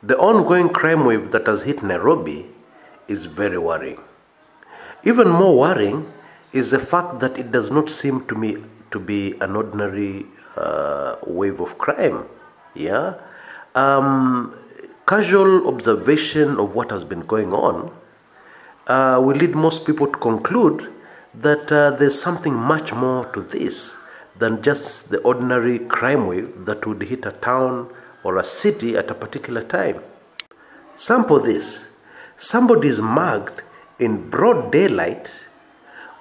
The ongoing crime wave that has hit Nairobi is very worrying. Even more worrying is the fact that it does not seem to me to be an ordinary wave of crime. Yeah, casual observation of what has been going on will lead most people to conclude that there's something much more to this than just the ordinary crime wave that would hit a town or a city at a particular time. Sample this. Somebody is mugged in broad daylight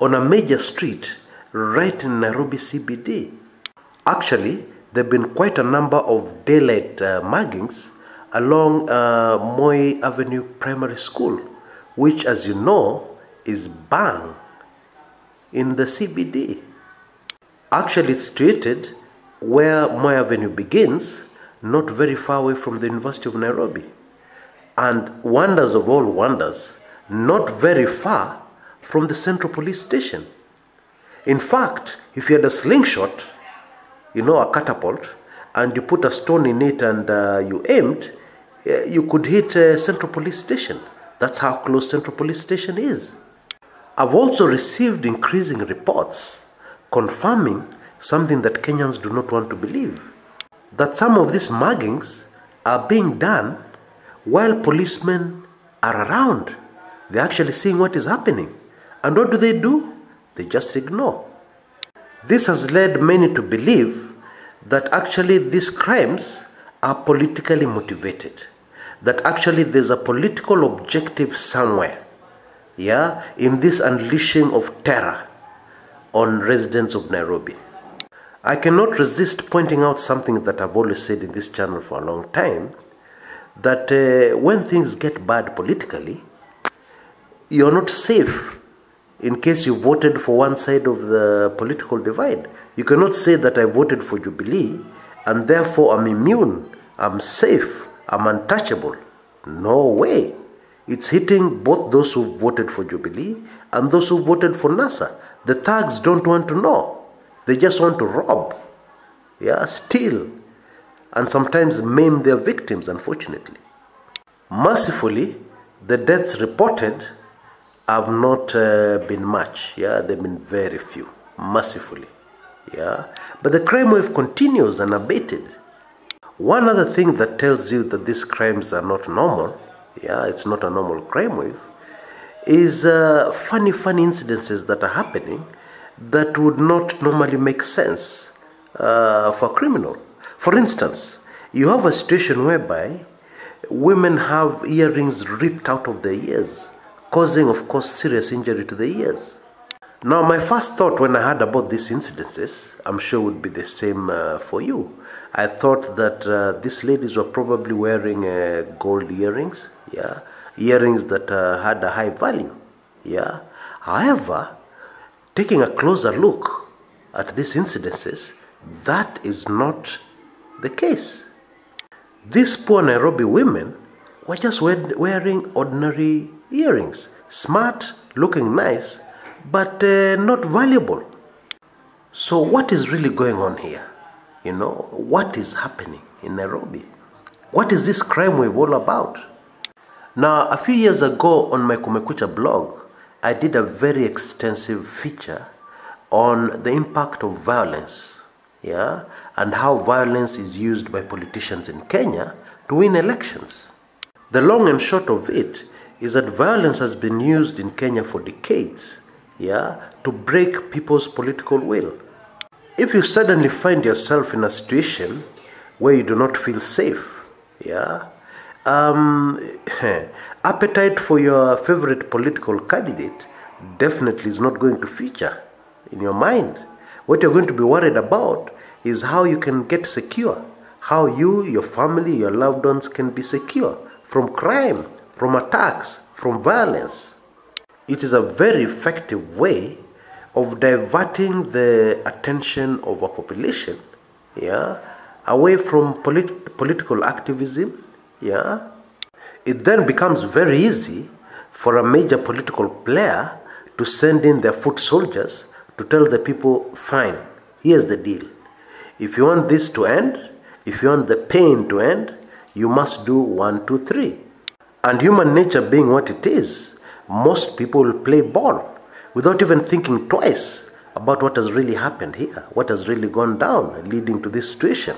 on a major street right in Nairobi CBD. Actually, there have been quite a number of daylight muggings along Moi Avenue Primary School, which, as you know, is bang in the CBD. Actually, it's situated where Moi Avenue begins, not very far away from the University of Nairobi. And wonders of all wonders, not very far from the Central Police Station. In fact, if you had a slingshot, a catapult, and you put a stone in it and you aimed, you could hit Central Police Station. That's how close Central Police Station is. I've also received increasing reports confirming something that Kenyans do not want to believe, that some of these muggings are being done while policemen are around. They're actually seeing what is happening. And what do? They just ignore. This has led many to believe that actually these crimes are politically motivated. That actually there's a political objective somewhere, in this unleashing of terror on residents of Nairobi. I cannot resist pointing out something that I've always said in this channel for a long time, that when things get bad politically, you're not safe in case you voted for one side of the political divide. You cannot say that I voted for Jubilee and therefore I'm immune, I'm safe, I'm untouchable. No way. It's hitting both those who voted for Jubilee and those who voted for NASA. The thugs don't want to know. They just want to rob, steal, and sometimes maim their victims, unfortunately. Mercifully, the deaths reported have not been much. They've been very few, mercifully. But the crime wave continues unabated. One other thing that tells you that these crimes are not normal, it's not a normal crime wave, is funny incidences that are happening that would not normally make sense for a criminal. For instance, you have a situation whereby women have earrings ripped out of their ears, causing, of course, serious injury to the ears. Now, my first thought when I heard about these incidences, I'm sure would be the same for you. I thought that these ladies were probably wearing gold earrings, earrings that had a high value, However, taking a closer look at these incidences, that is not the case. These poor Nairobi women were just wearing ordinary earrings, smart, looking nice, but not valuable. So what is really going on here? What is happening in Nairobi? What is this crime wave all about? Now, a few years ago on my Kumekucha blog, I did a very extensive feature on the impact of violence, and how violence is used by politicians in Kenya to win elections. The long and short of it is that violence has been used in Kenya for decades, to break people's political will. If you suddenly find yourself in a situation where you do not feel safe, appetite for your favorite political candidate definitely is not going to feature in your mind. What you're going to be worried about is how you can get secure, how you, your family, your loved ones can be secure from crime, from attacks, from violence. It is a very effective way of diverting the attention of a population, away from political activism, It then becomes very easy for a major political player to send in their foot soldiers to tell the people, fine, here's the deal. If you want this to end, if you want the pain to end, you must do 1, 2, 3. And human nature being what it is, most people will play ball without even thinking twice about what has really happened here, what has really gone down leading to this situation.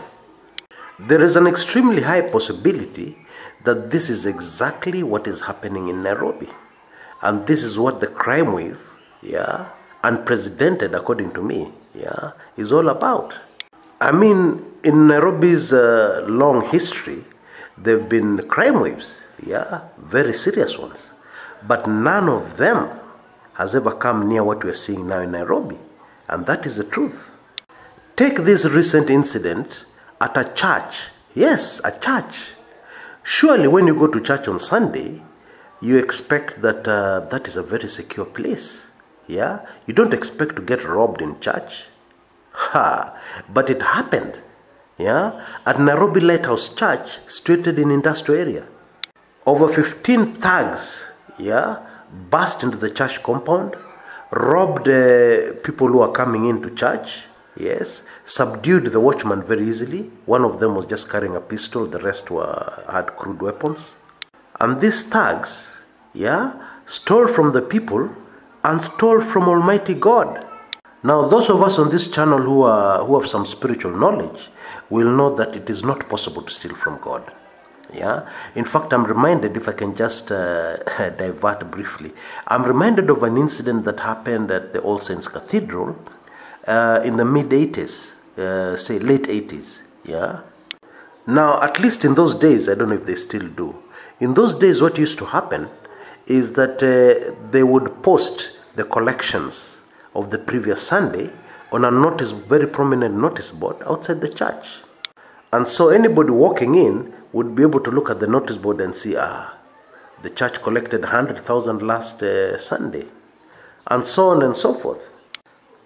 There is an extremely high possibility that this is exactly what is happening in Nairobi. And this is what the crime wave, unprecedented according to me, is all about. I mean, in Nairobi's long history, there have been crime waves, very serious ones. But none of them has ever come near what we're seeing now in Nairobi. And that is the truth. Take this recent incident at a church. Yes, a church. Surely when you go to church on Sunday, you expect that that is a very secure place. You don't expect to get robbed in church. But it happened. At Nairobi Lighthouse Church, situated in industrial area. Over 15 thugs, burst into the church compound, robbed people who are coming into church, subdued the watchman very easily. One of them was just carrying a pistol, the rest had crude weapons. And these thugs, stole from the people and stole from Almighty God. Now, those of us on this channel who have some spiritual knowledge will know that it is not possible to steal from God. In fact, I'm reminded, if I can just divert briefly, I'm reminded of an incident that happened at the All Saints Cathedral in the mid-80s, say late 80s. Now, at least in those days, I don't know if they still do. In those days, what used to happen is that they would post the collections of the previous Sunday on a very prominent notice board outside the church. And so anybody walking in would be able to look at the notice board and see, the church collected 100,000 last Sunday, and so on and so forth.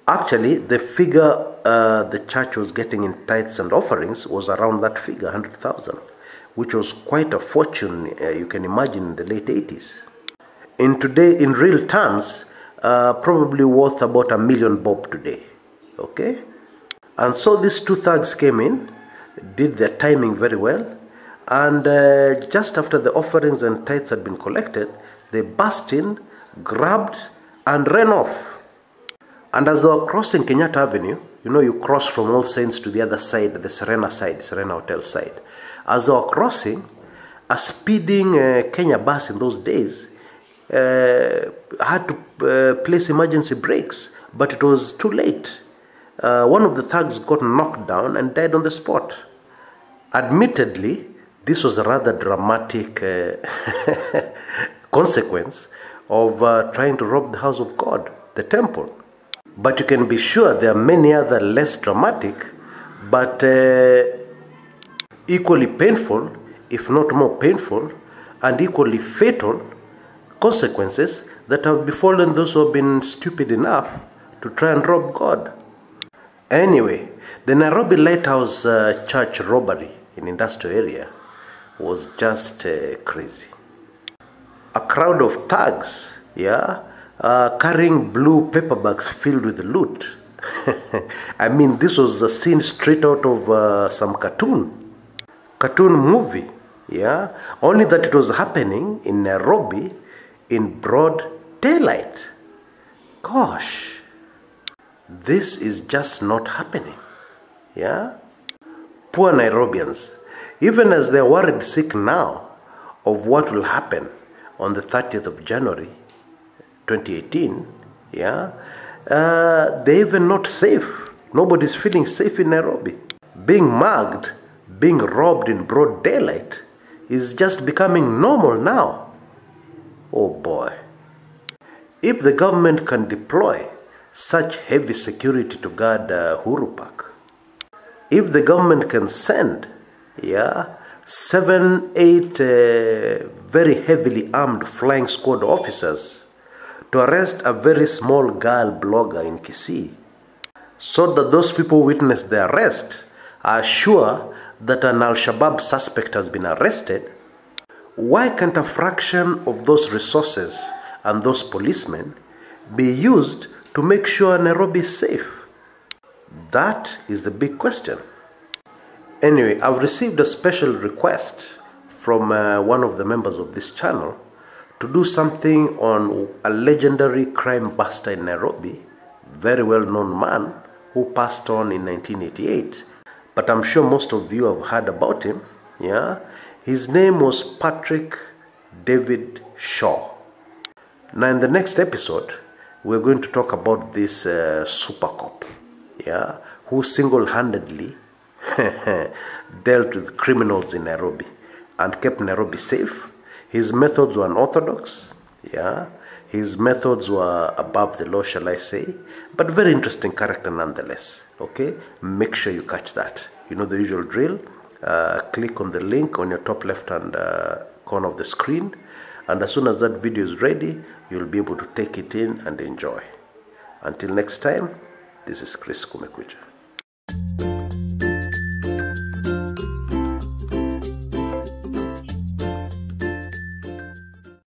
Actually, the figure the church was getting in tithes and offerings was around that figure, 100,000, which was quite a fortune, you can imagine, in the late 80s. In real terms, probably worth about $1 million bob today. Okay? And so these two thugs came in, did their timing very well, and just after the offerings and tithes had been collected, they burst in, grabbed, and ran off. And as they were crossing Kenyatta Avenue, you cross from All Saints to the other side, the Serena Hotel side. As they were crossing, a speeding Kenya bus in those days had to place emergency brakes, but it was too late. One of the thugs got knocked down and died on the spot. Admittedly, this was a rather dramatic consequence of trying to rob the house of God, the temple. But you can be sure there are many other less dramatic, but equally painful, if not more painful, and equally fatal consequences that have befallen those who have been stupid enough to try and rob God. Anyway, the Nairobi Lighthouse Church robbery in industrial area was just crazy. A crowd of thugs, carrying blue paper bags filled with loot. I mean, this was a scene straight out of some cartoon movie, only that it was happening in Nairobi in broad daylight. Gosh, this is just not happening. Poor Nairobians, even as they're worried sick now of what will happen on the 30th of January 2018, they're even not safe. Nobody's feeling safe in Nairobi. Being mugged, being robbed in broad daylight is just becoming normal now. Oh boy. If the government can deploy such heavy security to guard Uhuru Park, if the government can send 7, 8 very heavily armed flying squad officers to arrest a very small girl blogger in Kshs, so that those people who witnessed the arrest are sure that an Al-Shabaab suspect has been arrested, why can't a fraction of those resources and those policemen be used to make sure Nairobi is safe? That is the big question. Anyway, I've received a special request from one of the members of this channel to do something on a legendary crime buster in Nairobi, very well-known man who passed on in 1988. But I'm sure most of you have heard about him. Yeah, his name was Patrick David Shaw. Now, in the next episode, we're going to talk about this super cop, yeah, who single-handedly dealt with criminals in Nairobi and kept Nairobi safe. His methods were unorthodox, yeah. His methods were above the law, shall I say, but very interesting character nonetheless, okay? Make sure you catch that. You know the usual drill. Click on the link on your top left-hand corner of the screen, and as soon as that video is ready, you'll be able to take it in and enjoy. Until next time, this is Kshs Kumekucha.